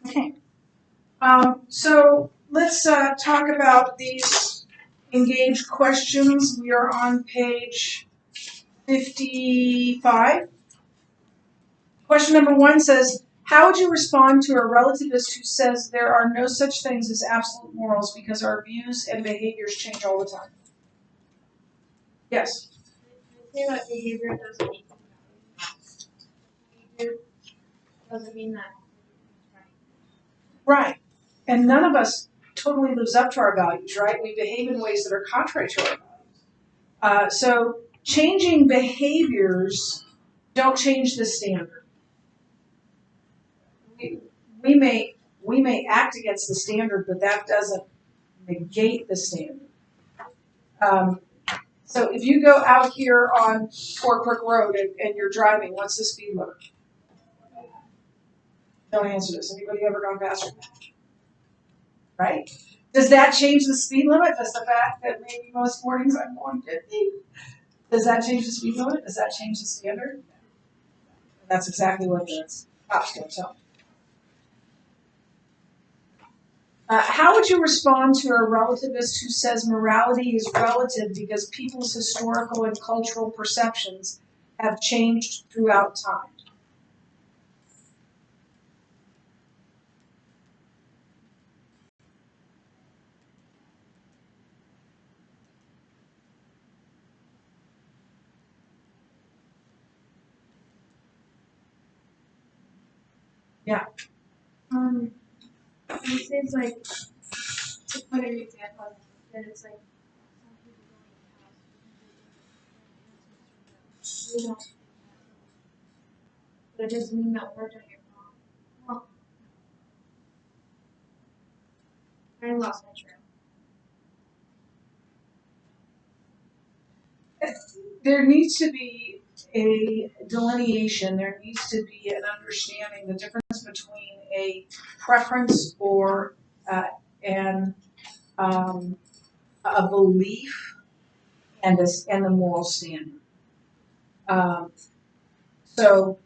Okay. So let's talk about these engaged questions. We are on page 55. Question number 1 says, how would you respond to a relativist who says there are no such things as absolute morals because our views and behaviors change all the time? Yes? Say that behavior doesn't mean behavior doesn't mean that Right. And none of us totally lives up to our values, right? We behave in ways that are contrary to our values. So changing behaviors don't change the standard. We may act against the standard, but that doesn't negate the standard. So if you go out here on Fort Brook Road and you're driving, what's the speed limit? Don't answer this. Anybody ever gone faster? Right? Does that change the speed limit? Does the fact that maybe most mornings I'm going 50? Does that change the speed limit? Does that change the standard? That's exactly what the cops don't tell me. How would you respond to a relativist who says morality is relative because people's historical and cultural perceptions have changed throughout time? Yeah. it seems like, to put an example, that it's like some people don't have, but it doesn't mean that we're doing it wrong. Well, I lost my trail. There needs to be a delineation. There needs to be an understanding the difference between a preference or an a belief and a moral standard. So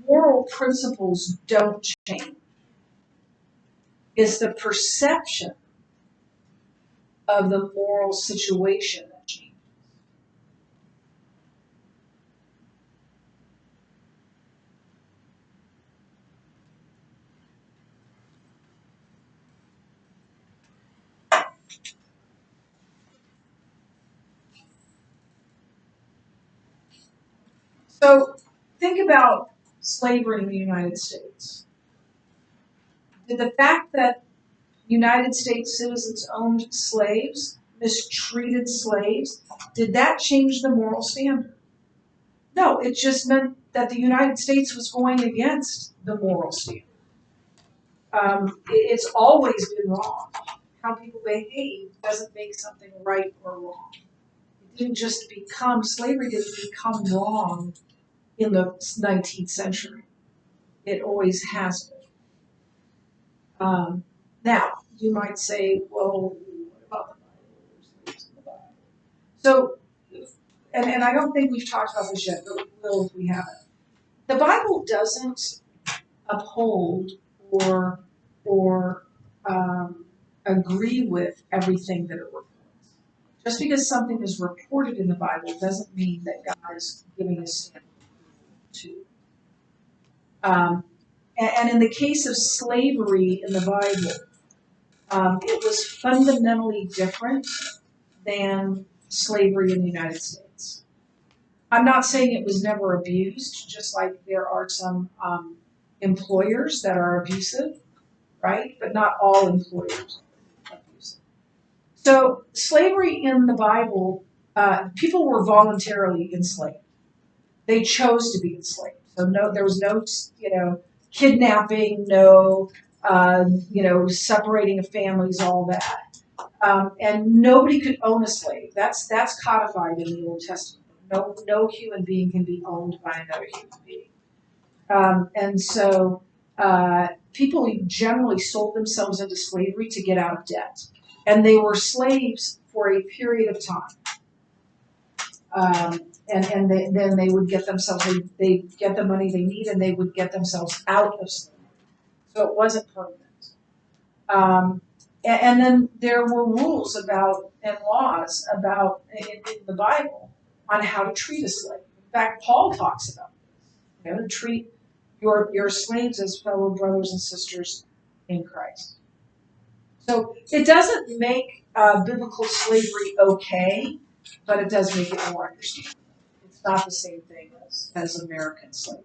moral principles don't change. It's the perception of the moral situation that changes. So think about slavery in the United States. Did the fact that United States citizens owned slaves, mistreated slaves, did that change the moral standard? No, it just meant that the United States was going against the moral standard. It's always been wrong. How people behave doesn't make something right or wrong. It didn't just become, slavery didn't become wrong in the 19th century. It always has been. Now, you might say, well, what about the Bible? So, and I don't think we've talked about this yet, but we will if we haven't. The Bible doesn't uphold or agree with everything that it reports. Just because something is reported in the Bible doesn't mean that God is giving a stamp to. And in the case of slavery in the Bible, it was fundamentally different than slavery in the United States. I'm not saying it was never abused, just like there are some employers that are abusive, right? But not all employers are abusive. So slavery in the Bible, people were voluntarily enslaved. They chose to be enslaved. So no, there was no, kidnapping, no, separating of families, all that. And nobody could own a slave. That's codified in the Old Testament. No human being can be owned by another human being. And so people generally sold themselves into slavery to get out of debt. And they were slaves for a period of time. And then they would get themselves, they'd get the money they need and they would get themselves out of slavery. So it wasn't permanent. And then there were rules about and laws about in the Bible on how to treat a slave. In fact, Paul talks about this. To treat your slaves as fellow brothers and sisters in Christ. So it doesn't make biblical slavery okay, but it does make it more understandable. It's not the same thing as American slavery.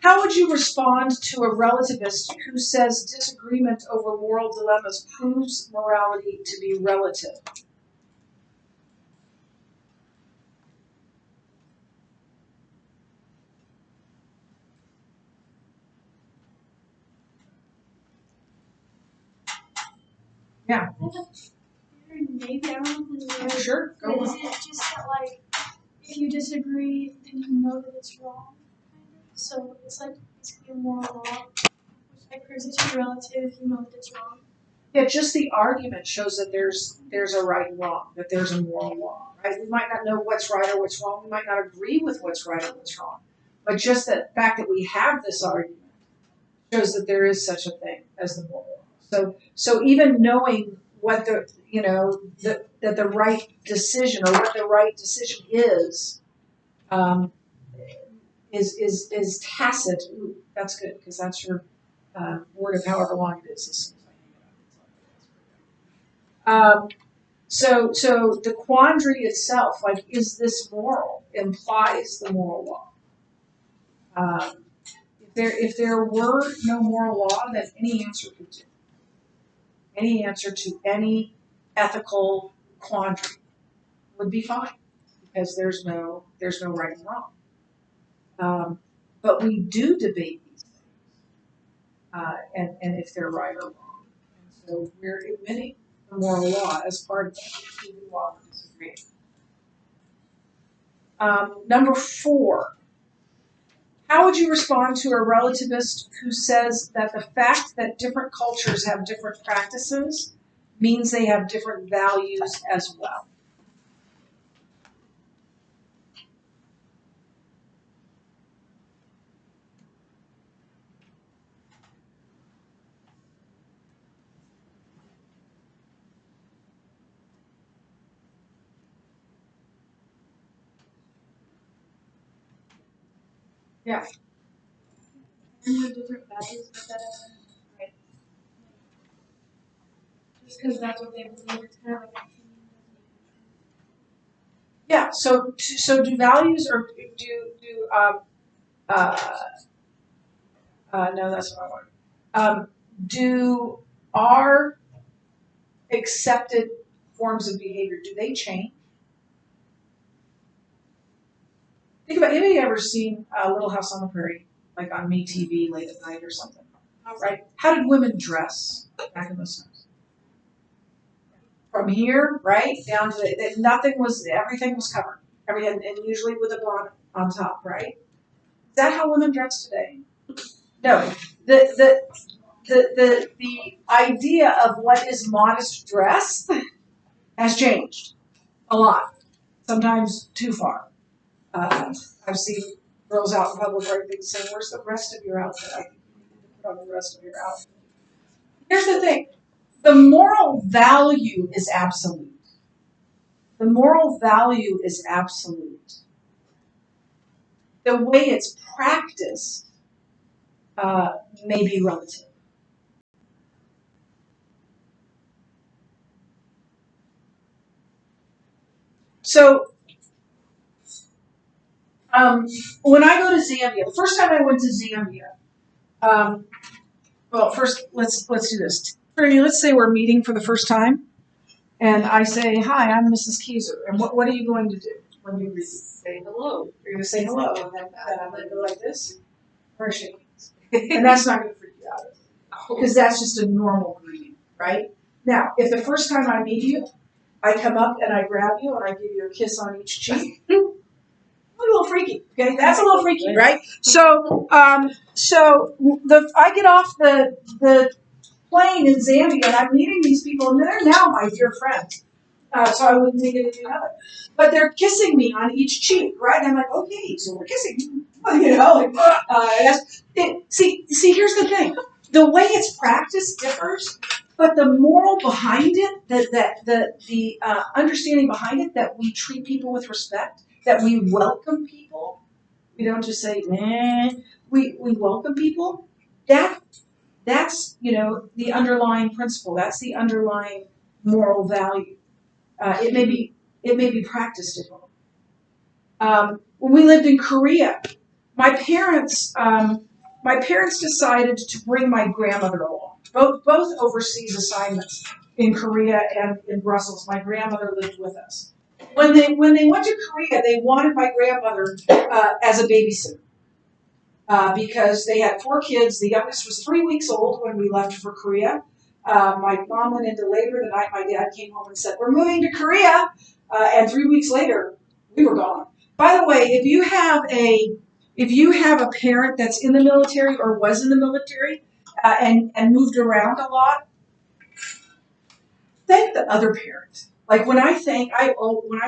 How would you respond to a relativist who says disagreement over moral dilemmas proves morality to be relative? Yeah. Maybe I don't know if this is right. Sure, go But is on. it just that, like, if you disagree, then you know that it's wrong? So it's like basically a moral law, which like proves it to be relative, you know that it's wrong. Yeah, just the argument shows that there's a right and wrong, that there's a moral law, right? We might not know what's right or what's wrong. We might not agree with what's right or what's wrong. But just the fact that we have this argument shows that there is such a thing as the moral law. So even knowing what that the right decision or what the right decision is tacit. Ooh, that's good because that's your word of however long it is. As soon as I hang it up. So the quandary itself, like, is this moral, implies the moral law. If there were no moral law, then any answer could do. Any answer to any ethical quandary would be fine because there's no right and wrong. But we do debate these things, and if they're right or wrong. And so we're admitting the moral law as part of that, even while we're disagreeing. Number 4. How would you respond to a relativist who says that the fact that different cultures have different practices means they have different values as well? Yeah. And have different values, but that doesn't, right? Just because that's what they believe, it's kind of like an opinion. Yeah. So do values or no, that's what I want. Do our accepted forms of behavior, do they change? Think about, anybody ever seen Little House on the Prairie, like on MeTV late at night or something? Right? How did women dress back in those times? From here, right, down to everything was covered. Everything, and usually with a bonnet on top, right? Is that how women dress today? No. The idea of what is modest dress has changed a lot. Sometimes too far. I've seen girls out in public wearing things saying, "Where's the rest of your outfit? I think you need to put on the rest of your outfit." Here's the thing. The moral value is absolute. The moral value is absolute. The way it's practiced may be relative. So when I go to Zambia, the first time I went to Zambia, well, first let's do this. Let's say we're meeting for the first time, and I say, "Hi, I'm Mrs. Keyser," and what are you going to do when you greet? Say hello. You're going to say hello, and then I'm going to go like this, or shake hands, and that's not going to freak you out, because that's just a normal greeting, right? Now, if the first time I meet you, I come up and I grab you and I give you a kiss on each cheek, a little freaky, okay? That's a little freaky, right? So I get off the plane in Zambia and I'm meeting these people and they're now my dear friends. So I wouldn't think anything of it. But they're kissing me on each cheek, right? And I'm like, okay, so we're kissing. You know, like, that's it. See, here's the thing: the way it's practiced differs, but the moral behind it, the understanding behind it, that we treat people with respect, that we welcome people. We don't just say, "Meh." We welcome people. That's the underlying principle. That's the underlying moral value. It may be practiced at home. When we lived in Korea, my parents decided to bring my grandmother along. Both overseas assignments in Korea and in Brussels. My grandmother lived with us. When they went to Korea, they wanted my grandmother as a babysitter. Because they had 4 kids. The youngest was 3 weeks old when we left for Korea. My mom went into labor the night my dad came home and said, "We're moving to Korea." And 3 weeks later, we were gone. By the way, if you have a parent that's in the military or was in the military and moved around a lot, thank the other parent. Like when I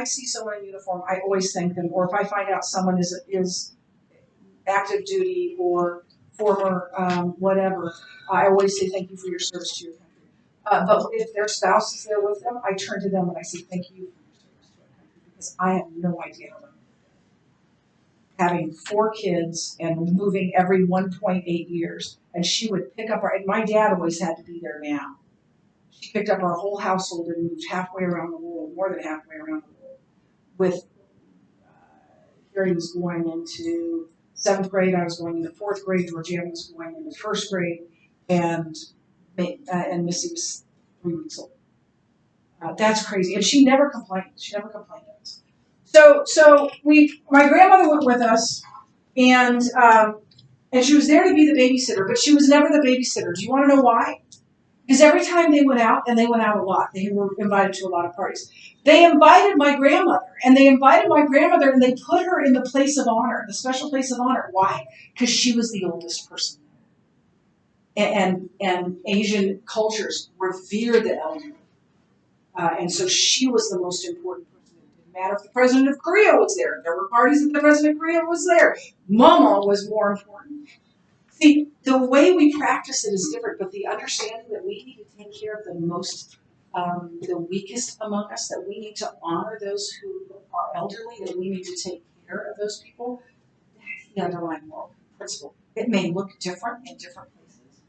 see someone in uniform, I always thank them. Or if I find out someone is active duty or former whatever, I always say thank you for your service to your country. But if their spouse is there with them, I turn to them and I say thank you for your service to our country, because I have no idea how long. Having 4 kids and moving every 1.8 years, and she would pick up and my dad always had to be there now. She picked up our whole household and moved halfway around the world, more than halfway around the world, with here he was going into 7th grade, I was going into 4th grade, Georgiana was going into 1st grade, and Missy was 3 weeks old. That's crazy, and she never complained. She never complained of us. So my grandmother went with us, and she was there to be the babysitter, but she was never the babysitter. Do you want to know why? Because every time they went out, and they went out a lot, they were invited to a lot of parties, they invited my grandmother, and they put her in the place of honor, the special place of honor. Why? Because she was the oldest person. And Asian cultures revere the elderly. And so she was the most important person. It didn't matter if the president of Korea was there. There were parties that the president of Korea was there. Mama was more important. See, the way we practice it is different, but the understanding that we need to take care of the weakest among us, that we need to honor those who are elderly, that we need to take care of those people, that's the underlying moral principle. It may look different in different places,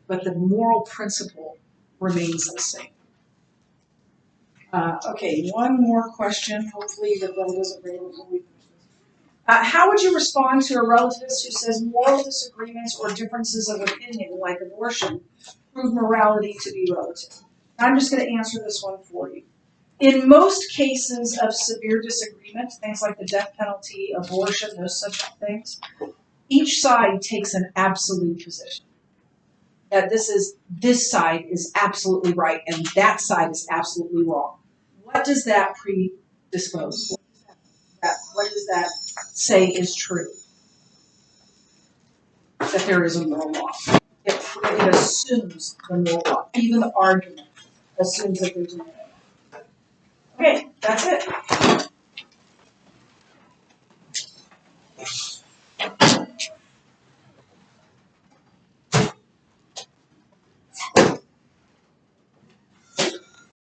but the moral principle remains the same. Okay, one more question. Hopefully the bell doesn't ring before we finish this. How would you respond to a relativist who says moral disagreements or differences of opinion, like abortion, prove morality to be relative? I'm just going to answer this one for you. In most cases of severe disagreement, things like the death penalty, abortion, those such things, each side takes an absolute position. That this side is absolutely right and that side is absolutely wrong. What does that predispose? What does that say is true? That there is a moral law. It assumes the moral law. Even the argument assumes that there's a moral law. Okay, that's it.